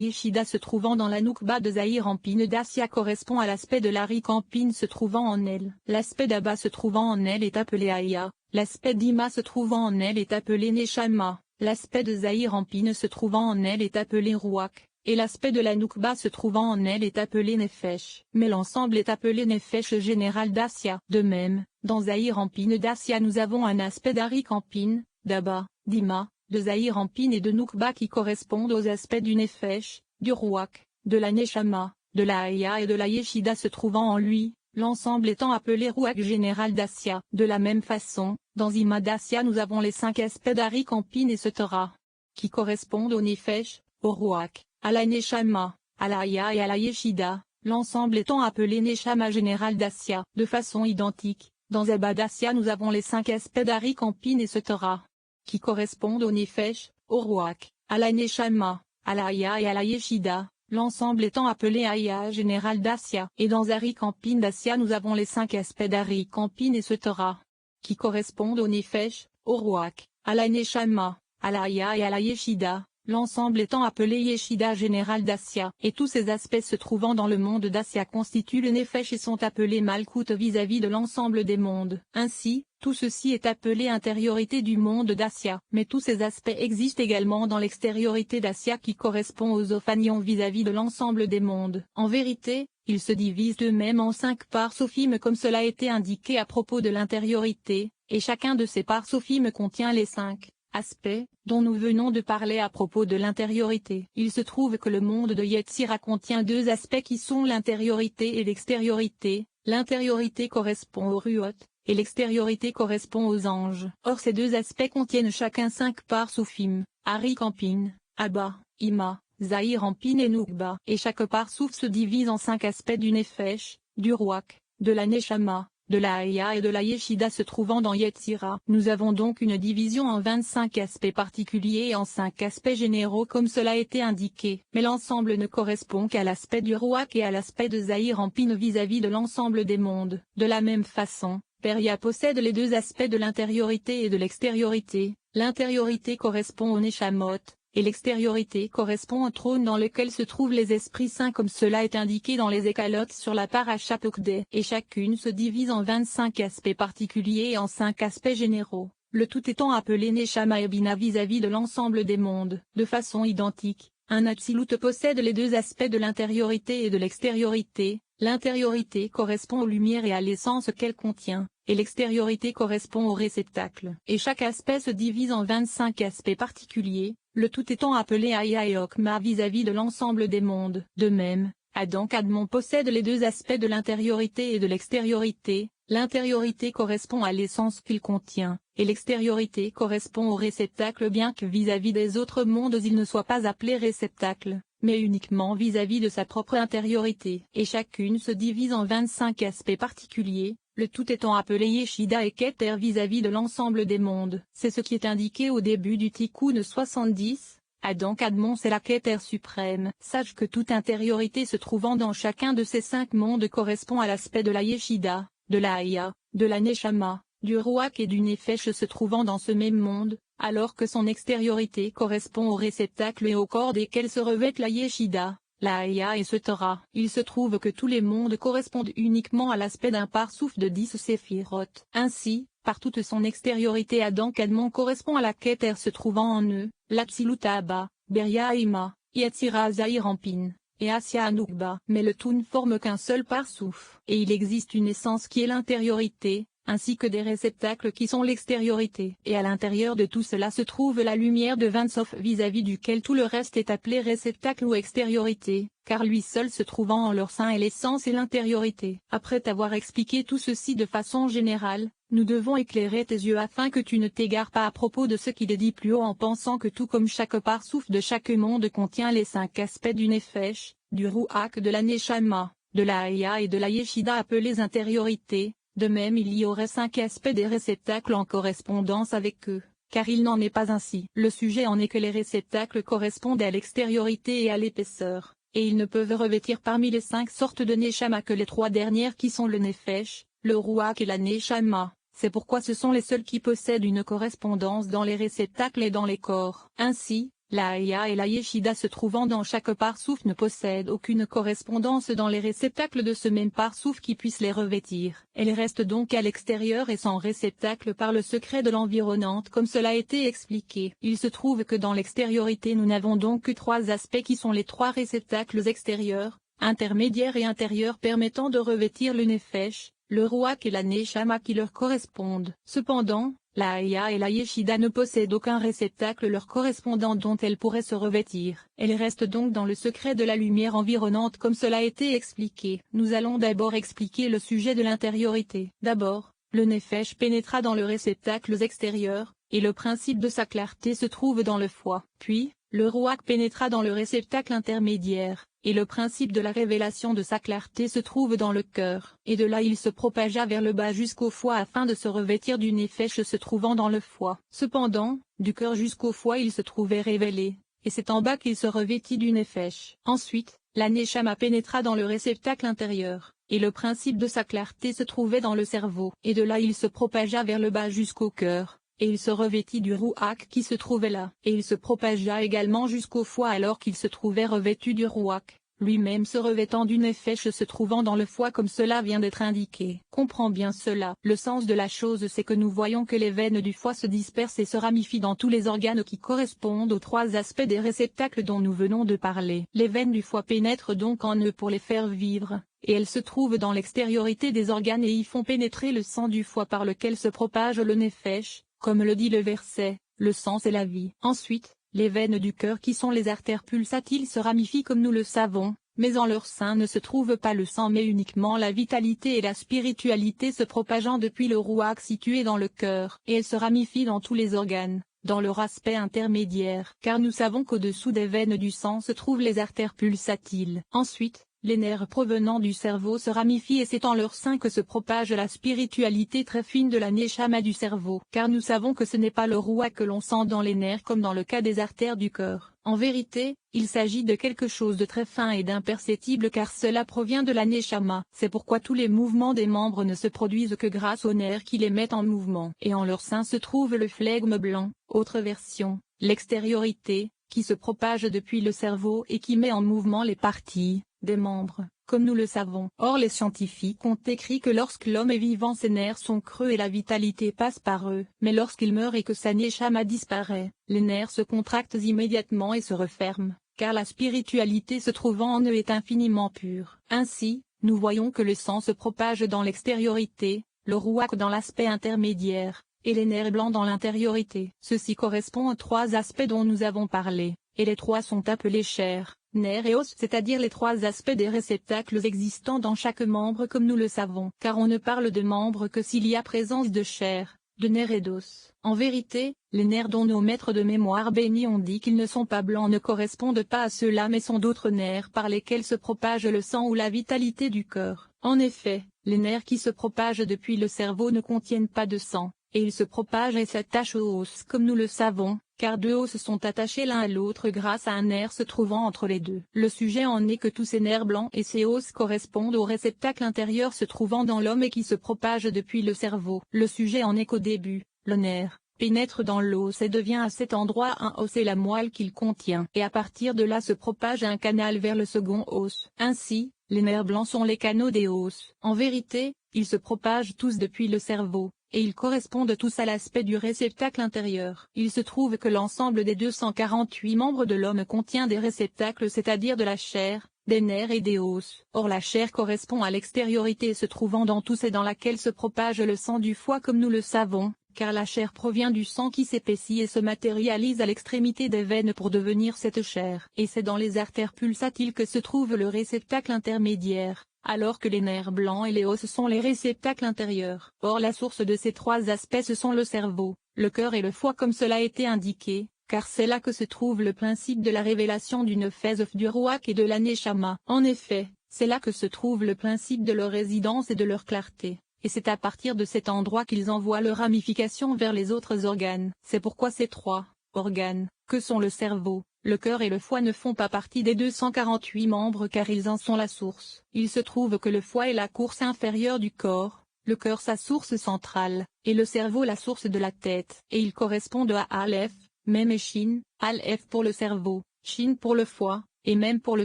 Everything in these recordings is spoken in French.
Yeshida se trouvant dans la Noukba de Zahir Ampine d'Assia correspond à l'aspect de l'Arik Ampine se trouvant en elle. L'aspect d'Abba se trouvant en elle est appelé Aya, l'aspect d'Ima se trouvant en elle est appelé Neshama, l'aspect de Zahir Ampine se trouvant en elle est appelé Ruach, et l'aspect de la Noukba se trouvant en elle est appelé Nefesh. Mais l'ensemble est appelé Nefesh général d'Assia. De même, dans Zahir Ampine d'Assia nous avons un aspect d'Arik Ampine, d'Abba, d'Ima, de Zahir Ampine et de Noukba qui correspondent aux aspects du Nefesh, du Ruach, de la Neshama, de la Aya et de la Yeshida se trouvant en lui, l'ensemble étant appelé Ruach général d'Assia. De la même façon, dans Ima d'Assia nous avons les 5 aspects d'Arik Ampine et Setara, qui correspondent au Nefesh, au Ruach, à la Neshama, à la Aya et à la Yeshida, l'ensemble étant appelé Neshama général d'Assia. De façon identique, dans Abba d'Assia nous avons les 5 aspects d'Arik Ampine et Setara, qui correspondent au Nefesh, au Ruach, à la Neshama, à la Aya et à la Yeshida, l'ensemble étant appelé Aya général d'Assia. Et dans Arik Ampine d'Assia nous avons les 5 aspects d'Arik Ampine et Setara, qui correspondent au Nefesh, au Ruach, à la Neshama, à la Aya et à la Yeshida, l'ensemble étant appelé Yeshida général d'Assia. Et tous ces aspects se trouvant dans le monde d'Assia constituent le Nefesh et sont appelés Malkout vis-à-vis de l'ensemble des mondes. Ainsi, tout ceci est appelé intériorité du monde d'Assia. Mais tous ces aspects existent également dans l'extériorité d'Assia qui correspond aux Ophanions vis-à-vis de l'ensemble des mondes. En vérité, ils se divisent eux-mêmes en 5 parts sophimes comme cela a été indiqué à propos de l'intériorité, et chacun de ces parts sophimes contient les 5 aspects, dont nous venons de parler à propos de l'intériorité. Il se trouve que le monde de Yetzira contient 2 aspects qui sont l'intériorité et l'extériorité. L'intériorité correspond aux Ruot, et l'extériorité correspond aux anges. Or ces 2 aspects contiennent chacun 5 parts soufim, Arik Ampine, Abba, Ima, Zahir Ampine et Noukba. Et chaque part souf se divise en 5 aspects du Nefesh, du Ruach, de la Neshama, de la Aya et de la Yeshida se trouvant dans Yetzira. Nous avons donc une division en 25 aspects particuliers et en 5 aspects généraux comme cela a été indiqué. Mais l'ensemble ne correspond qu'à l'aspect du Ruach et à l'aspect de Zahir Ampine vis-à-vis de l'ensemble des mondes. De la même façon, Beria possède les 2 aspects de l'intériorité et de l'extériorité. L'intériorité correspond au Neshamot, et l'extériorité correspond au trône dans lequel se trouvent les esprits saints comme cela est indiqué dans les écalotes sur la paracha Tokdeh. Et chacune se divise en 25 aspects particuliers et en 5 aspects généraux, le tout étant appelé Neshama et Bina vis-à-vis de l'ensemble des mondes. De façon identique, un Atzilut possède les 2 aspects de l'intériorité et de l'extériorité. L'intériorité correspond aux lumières et à l'essence qu'elle contient, et l'extériorité correspond au réceptacle. Et chaque aspect se divise en 25 aspects particuliers, le tout étant appelé Aya et Okma vis-à-vis de l'ensemble des mondes. De même, Adam Kadmon possède les 2 aspects de l'intériorité et de l'extériorité. L'intériorité correspond à l'essence qu'il contient, et l'extériorité correspond au réceptacle bien que vis-à-vis des autres mondes il ne soit pas appelé réceptacle, mais uniquement vis-à-vis de sa propre intériorité. Et chacune se divise en 25 aspects particuliers, le tout étant appelé Yeshida et Keter vis-à-vis de l'ensemble des mondes. C'est ce qui est indiqué au début du Tikkun 70. Adam Kadmon c'est la Keter suprême. Sache que toute intériorité se trouvant dans chacun de ces 5 mondes correspond à l'aspect de la Yeshida, de la Aya, de la Neshama, du Ruach et du Nefesh se trouvant dans ce même monde, alors que son extériorité correspond au réceptacle et au corps desquels se revêtent la Yeshida, la Aya et Setara. Il se trouve que tous les mondes correspondent uniquement à l'aspect d'un parsouf de 10 séphiroth. Ainsi, par toute son extériorité Adam Kadmon correspond à la Keter se trouvant en eux, l'Atzilut Abba, Beria Ima, Yetzira Zahir Ampine, et Assia Anoukba. Mais le tout ne forme qu'un seul parsouf. Et il existe une essence qui est l'intériorité, ainsi que des réceptacles qui sont l'extériorité. Et à l'intérieur de tout cela se trouve la lumière de Vinsof vis-à-vis duquel tout le reste est appelé réceptacle ou extériorité, car lui seul se trouvant en leur sein est l'essence et l'intériorité. Après t'avoir expliqué tout ceci de façon générale, nous devons éclairer tes yeux afin que tu ne t'égares pas à propos de ce qu'il est dit plus haut en pensant que tout comme chaque parsouf de chaque monde contient les 5 aspects du Nefesh, du Ruach de la Neshama, de la Aya et de la Yeshida appelées intériorités. De même il y aurait 5 aspects des réceptacles en correspondance avec eux, car il n'en est pas ainsi. Le sujet en est que les réceptacles correspondent à l'extériorité et à l'épaisseur, et ils ne peuvent revêtir parmi les 5 sortes de Neshama que les 3 dernières qui sont le Nefesh, le Ruach et la Neshama. C'est pourquoi ce sont les seuls qui possèdent une correspondance dans les réceptacles et dans les corps. Ainsi, La Haya et la Yeshida se trouvant dans chaque parsouf ne possèdent aucune correspondance dans les réceptacles de ce même parsouf qui puisse les revêtir. Elles restent donc à l'extérieur et sans réceptacle par le secret de l'environnante comme cela a été expliqué. Il se trouve que dans l'extériorité nous n'avons donc que trois aspects qui sont les trois réceptacles extérieurs, intermédiaires et intérieurs permettant de revêtir le Nefesh, le Ruach et la Neshama qui leur correspondent. Cependant, la Haya et la Yeshida ne possèdent aucun réceptacle leur correspondant dont elles pourraient se revêtir. Elles restent donc dans le secret de la lumière environnante comme cela a été expliqué. Nous allons d'abord expliquer le sujet de l'intériorité. D'abord, le Nefesh pénétra dans le réceptacle extérieur, et le principe de sa clarté se trouve dans le foie. Puis, le Ruach pénétra dans le réceptacle intermédiaire, et le principe de la révélation de sa clarté se trouve dans le cœur. Et de là il se propagea vers le bas jusqu'au foie afin de se revêtir du Nefesh se trouvant dans le foie. Cependant, du cœur jusqu'au foie il se trouvait révélé, et c'est en bas qu'il se revêtit du Nefesh. Ensuite, la Neshama pénétra dans le réceptacle intérieur, et le principe de sa clarté se trouvait dans le cerveau. Et de là il se propagea vers le bas jusqu'au cœur, et il se revêtit du Ruach qui se trouvait là. Et il se propagea également jusqu'au foie alors qu'il se trouvait revêtu du Ruach, lui-même se revêtant du Nefesh se trouvant dans le foie comme cela vient d'être indiqué. Comprends bien cela. Le sens de la chose c'est que nous voyons que les veines du foie se dispersent et se ramifient dans tous les organes qui correspondent aux trois aspects des réceptacles dont nous venons de parler. Les veines du foie pénètrent donc en eux pour les faire vivre, et elles se trouvent dans l'extériorité des organes et y font pénétrer le sang du foie par lequel se propage le Nefesh. Comme le dit le verset, le sang c'est la vie. Ensuite, les veines du cœur qui sont les artères pulsatiles se ramifient comme nous le savons, mais en leur sein ne se trouve pas le sang mais uniquement la vitalité et la spiritualité se propageant depuis le Ruach situé dans le cœur. Et elles se ramifient dans tous les organes, dans leur aspect intermédiaire. Car nous savons qu'au-dessous des veines du sang se trouvent les artères pulsatiles. Ensuite, les nerfs provenant du cerveau se ramifient et c'est en leur sein que se propage la spiritualité très fine de la Neshama du cerveau. Car nous savons que ce n'est pas le Ruach que l'on sent dans les nerfs comme dans le cas des artères du cœur. En vérité, il s'agit de quelque chose de très fin et d'imperceptible car cela provient de la Neshama. C'est pourquoi tous les mouvements des membres ne se produisent que grâce aux nerfs qui les mettent en mouvement. Et en leur sein se trouve le flegme blanc, autre version, l'extériorité, qui se propage depuis le cerveau et qui met en mouvement les parties des membres, comme nous le savons. Or les scientifiques ont écrit que lorsque l'homme est vivant ses nerfs sont creux et la vitalité passe par eux. Mais lorsqu'il meurt et que sa Neshama disparaît, les nerfs se contractent immédiatement et se referment, car la spiritualité se trouvant en eux est infiniment pure. Ainsi, nous voyons que le sang se propage dans l'extériorité, le Ruach dans l'aspect intermédiaire, et les nerfs blancs dans l'intériorité. Ceci correspond aux trois aspects dont nous avons parlé, et les trois sont appelés chair, nerfs et os, c'est-à-dire les trois aspects des réceptacles existants dans chaque membre comme nous le savons. Car on ne parle de membres que s'il y a présence de chair, de nerfs et d'os. En vérité, les nerfs dont nos maîtres de mémoire bénis ont dit qu'ils ne sont pas blancs ne correspondent pas à ceux-là mais sont d'autres nerfs par lesquels se propage le sang ou la vitalité du cœur. En effet, les nerfs qui se propagent depuis le cerveau ne contiennent pas de sang, et ils se propagent et s'attachent aux os comme nous le savons, car deux os sont attachés l'un à l'autre grâce à un nerf se trouvant entre les deux. Le sujet en est que tous ces nerfs blancs et ces os correspondent au réceptacle intérieur se trouvant dans l'homme et qui se propage depuis le cerveau. Le sujet en est qu'au début, le nerf pénètre dans l'os et devient à cet endroit un os et la moelle qu'il contient. Et à partir de là se propage un canal vers le second os. Ainsi, les nerfs blancs sont les canaux des os. En vérité, ils se propagent tous depuis le cerveau, et ils correspondent tous à l'aspect du réceptacle intérieur. Il se trouve que l'ensemble des 248 membres de l'homme contient des réceptacles c'est-à-dire de la chair, des nerfs et des os. Or la chair correspond à l'extériorité se trouvant dans tous et dans laquelle se propage le sang du foie comme nous le savons, car la chair provient du sang qui s'épaissit et se matérialise à l'extrémité des veines pour devenir cette chair. Et c'est dans les artères pulsatiles que se trouve le réceptacle intermédiaire, alors que les nerfs blancs et les os sont les réceptacles intérieurs. Or la source de ces trois aspects ce sont le cerveau, le cœur et le foie comme cela a été indiqué, car c'est là que se trouve le principe de la révélation du Nefesh du Ruach et de la Neshama. En effet, c'est là que se trouve le principe de leur résidence et de leur clarté. Et c'est à partir de cet endroit qu'ils envoient leurs ramifications vers les autres organes. C'est pourquoi ces trois organes, que sont le cerveau, le cœur et le foie ne font pas partie des 248 membres car ils en sont la source. Il se trouve que le foie est la course inférieure du corps, le cœur sa source centrale, et le cerveau la source de la tête. Et ils correspondent à Aleph, Mem et Shin, Aleph pour le cerveau, Shin pour le foie, et même pour le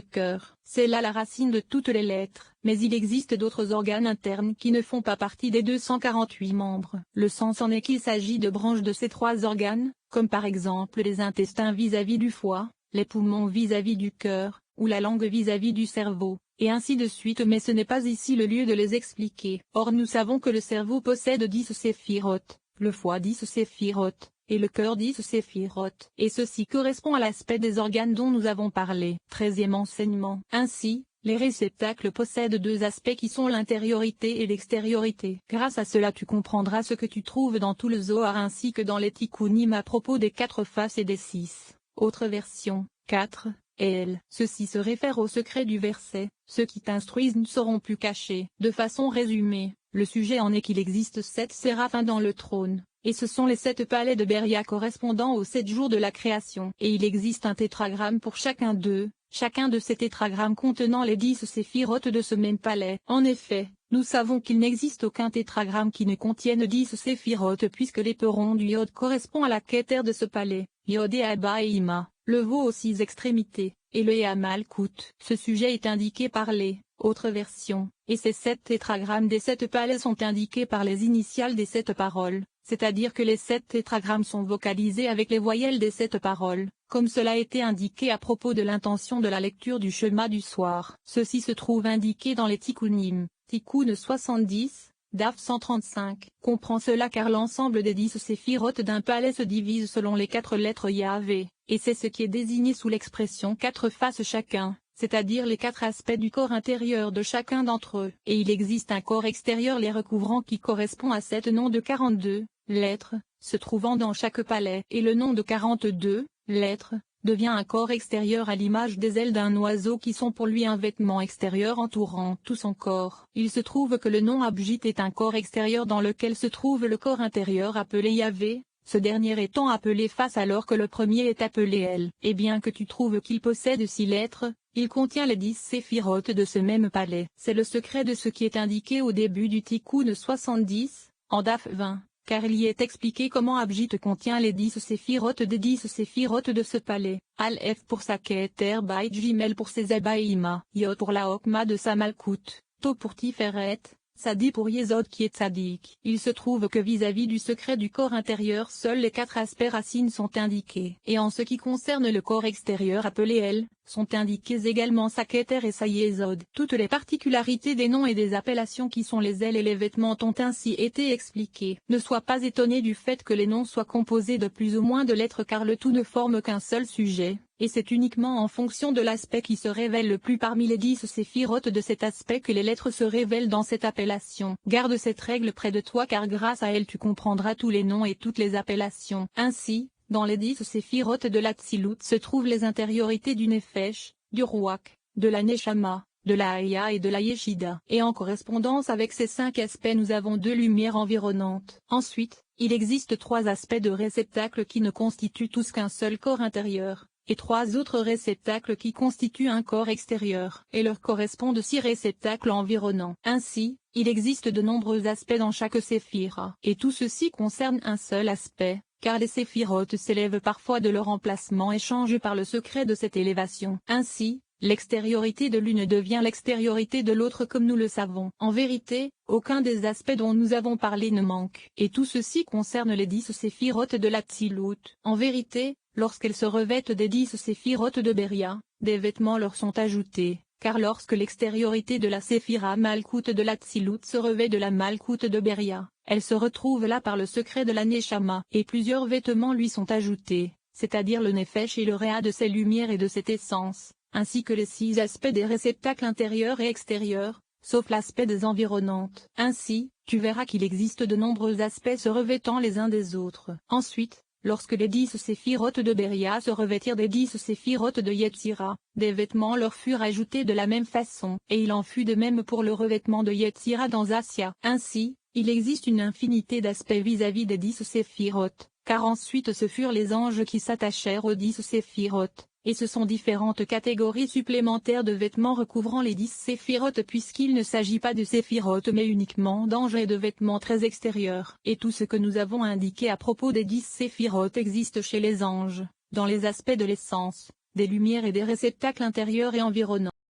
cœur. C'est là la racine de toutes les lettres. Mais il existe d'autres organes internes qui ne font pas partie des 248 membres. Le sens en est qu'il s'agit de branches de ces trois organes, comme par exemple les intestins vis-à-vis du foie, les poumons vis-à-vis du cœur, ou la langue vis-à-vis du cerveau, et ainsi de suite, mais ce n'est pas ici le lieu de les expliquer. Or nous savons que le cerveau possède 10 séphirotes, le foie 10 séphirotes, et le cœur 10 séphirotes. Et ceci correspond à l'aspect des organes dont nous avons parlé. 13e enseignement. Ainsi, les réceptacles possèdent deux aspects qui sont l'intériorité et l'extériorité. Grâce à cela tu comprendras ce que tu trouves dans tout le Zohar ainsi que dans les Tikkunim à propos des 4 faces et des 6. Autre version, 4. Elle. Ceci se réfère au secret du verset, ceux qui t'instruisent ne seront plus cachés. De façon résumée, le sujet en est qu'il existe 7 séraphins dans le trône, et ce sont les 7 palais de Beria correspondant aux 7 jours de la création. Et il existe un tétragramme pour chacun d'eux, chacun de ces tétragrammes contenant les 10 séphirotes de ce même palais. En effet, nous savons qu'il n'existe aucun tétragramme qui ne contienne 10 séphirotes puisque l'éperon du Yod correspond à la Keter de ce palais, Yod et Abba et Ima, le Vav aux 6 extrémités, et le Ea Malkout. Ce sujet est indiqué par les autres versions, et ces 7 tétragrammes des 7 palais sont indiqués par les initiales des 7 paroles, c'est-à-dire que les 7 tétragrammes sont vocalisés avec les voyelles des 7 paroles, comme cela a été indiqué à propos de l'intention de la lecture du Shema du soir. Ceci se trouve indiqué dans les Tikkunim, Tikkun 70, Daf 135. Comprend cela car l'ensemble des 10 séphirotes d'un palais se divise selon les 4 lettres Yahvé, et c'est ce qui est désigné sous l'expression 4 faces chacun, c'est-à-dire les 4 aspects du corps intérieur de chacun d'entre eux. Et il existe un corps extérieur les recouvrant qui correspond à 7 noms de 42 lettres, se trouvant dans chaque palais. Et le nom de 42 lettres devient un corps extérieur à l'image des ailes d'un oiseau qui sont pour lui un vêtement extérieur entourant tout son corps. Il se trouve que le nom Abjit est un corps extérieur dans lequel se trouve le corps intérieur appelé Yahvé, ce dernier étant appelé face alors que le premier est appelé El. Et bien que tu trouves qu'il possède 6 lettres, il contient les 10 séphirotes de ce même palais. C'est le secret de ce qui est indiqué au début du Tikkun 70, en Daf 20. Car il y est expliqué comment Abjit contient les 10 séphirotes des 10 séphirotes de ce palais. Aleph pour sa Keter Bait Jimel pour ses Abba et Ima. Yod pour la Hokma de sa Malkout. To pour Tiferet. Sadi pour Yesod qui est Tzadik. Il se trouve que vis-à-vis du secret du corps intérieur seuls les 4 aspects racines sont indiqués. Et en ce qui concerne le corps extérieur appelé El, sont indiqués également sa Keter et sa Yesod. Toutes les particularités des noms et des appellations qui sont les ailes et les vêtements ont ainsi été expliquées. Ne sois pas étonné du fait que les noms soient composés de plus ou moins de lettres car le tout ne forme qu'un seul sujet. Et c'est uniquement en fonction de l'aspect qui se révèle le plus parmi les 10 séphirotes de cet aspect que les lettres se révèlent dans cette appellation. Garde cette règle près de toi car grâce à elle tu comprendras tous les noms et toutes les appellations. Ainsi, dans les 10 séphirotes de l'Atsilut se trouvent les intériorités du Nefesh, du Ruach, de la Neshama, de la Haya et de la Yeshida. Et en correspondance avec ces 5 aspects nous avons 2 lumières environnantes. Ensuite, il existe 3 aspects de réceptacles qui ne constituent tous qu'un seul corps intérieur, et 3 autres réceptacles qui constituent un corps extérieur, et leur correspondent 6 réceptacles environnants. Ainsi, il existe de nombreux aspects dans chaque séphira. Et tout ceci concerne un seul aspect, car les séphirotes s'élèvent parfois de leur emplacement et changent par le secret de cette élévation. Ainsi, l'extériorité de l'une devient l'extériorité de l'autre comme nous le savons. En vérité, aucun des aspects dont nous avons parlé ne manque. Et tout ceci concerne les 10 séphirotes de l'Atsilut. En vérité, lorsqu'elles se revêtent des 10 séphirotes de Beria, des vêtements leur sont ajoutés, car lorsque l'extériorité de la séphira Malkout de l'Atsilut se revêt de la Malkout de Beria, elle se retrouve là par le secret de la Neshama, et plusieurs vêtements lui sont ajoutés, c'est-à-dire le Nefesh et le Réa de ses lumières et de cette essence, ainsi que les 6 aspects des réceptacles intérieurs et extérieurs, sauf l'aspect des environnantes. Ainsi, tu verras qu'il existe de nombreux aspects se revêtant les uns des autres. Ensuite, lorsque les 10 séphirotes de Beria se revêtirent des 10 séphirotes de Yetzira, des vêtements leur furent ajoutés de la même façon, et il en fut de même pour le revêtement de Yetzira dans Assia. Ainsi, il existe une infinité d'aspects vis-à-vis des 10 séphirotes, car ensuite ce furent les anges qui s'attachèrent aux 10 séphirotes, et ce sont différentes catégories supplémentaires de vêtements recouvrant les 10 séphirotes puisqu'il ne s'agit pas de séphirotes mais uniquement d'anges et de vêtements très extérieurs. Et tout ce que nous avons indiqué à propos des 10 séphirotes existe chez les anges, dans les aspects de l'essence, des lumières et des réceptacles intérieurs et environnants.